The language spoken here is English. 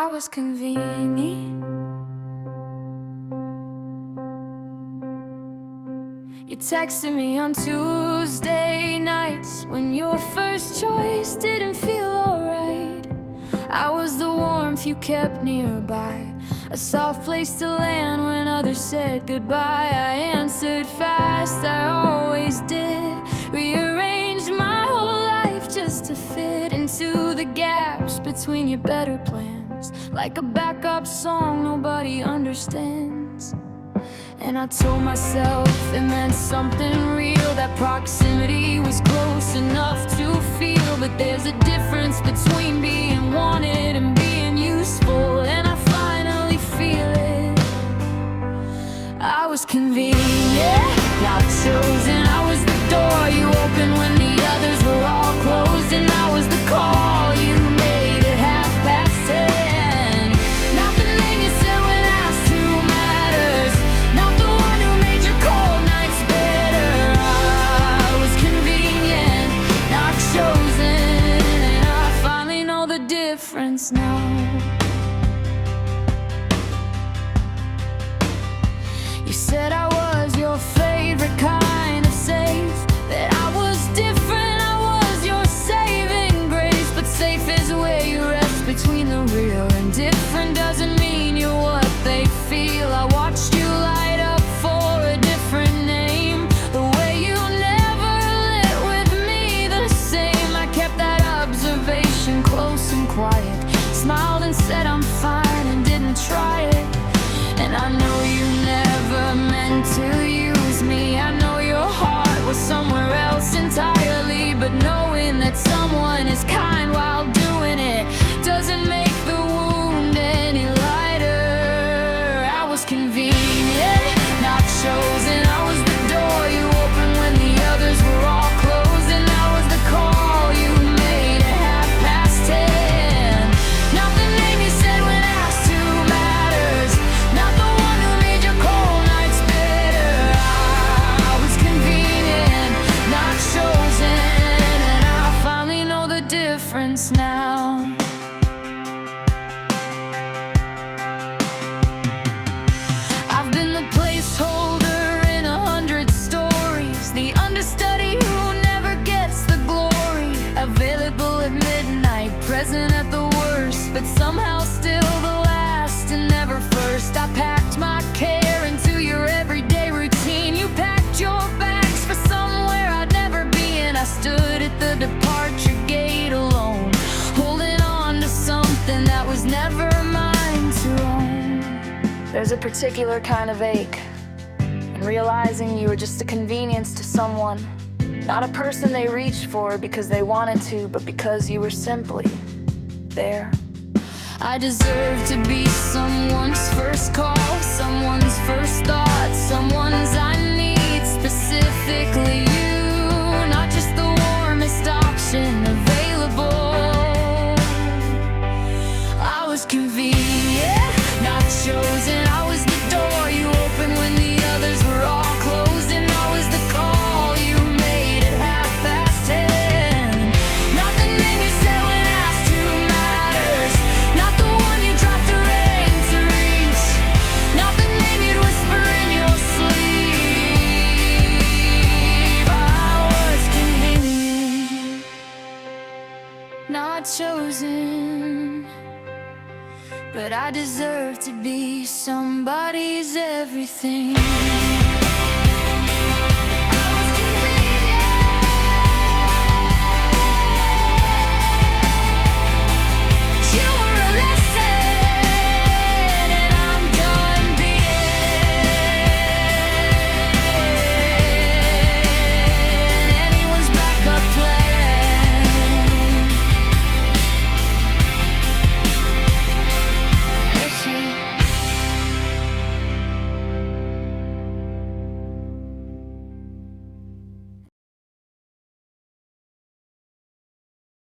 I was convenient. You texted me on Tuesday nights when your first choice didn't feel alright. I was the warmth you kept nearby, a soft place to land when others said goodbye. I answered fast, I always did. Rearranged my whole life just to fit into the gaps between your better plans, like a backup song nobody understands. And I told myself it meant something real, that proximity was close enough to feel. But there's a difference between being wanted and being useful, and I finally feel it. I was convenient, not chosen. I was the door you opened when the others were all closed, and I was the call you made at 10:30. Not the name you said when asked who matters, not the one who made your cold nights better. I was convenient, not chosen, and I finally know the difference now. You said I was your favorite kind of safe, that I was different, I was your saving grace. But safe is where you rest between the real and different. Doesn't mean you're what they feel. I watched you light up for a different name, the way you never lit with me the same. I kept that observation close and quiet, smiled and said I'm fine and didn't try it. And I know you never meant to use me, I know your heart was somewhere else entirely. But knowing that someone is kind while doing it doesn't make the wound any lighter. I was convenient, not chosen. I was the door you opened when the others were all closed, and I was the call you made at 10:30. Not the name you said when asked who matters, not the one who made your cold nights better. I was convenient, not chosen, and I finally know the difference now. I've been the placeholder in 100 stories, the understudy who never gets the glory. Available at midnight, present at the worst, but somehow still the last and never first. I packed my care into your everyday routine. You packed your bags for somewhere I'd never be, and I stood at the departure gate alone, holding on to something that was never mine to own. There's a particular kind of ache in realizing you were just a convenience to someone, not a person they reached for because they wanted to, but because you were simply there. I deserve to be someone's first call, someone's first thought, someone's I need, specifically you, not just the warmest option available. I was convenient, not chosen. I was the door you opened when the others were all closed, and I was the call you made at 10:30. Not the name you said when asked who matters, not the one you dropped the rain to reach, not the name you'd whisper in your sleep. I was convenient, not chosen, but I deserve to be somebody's everything.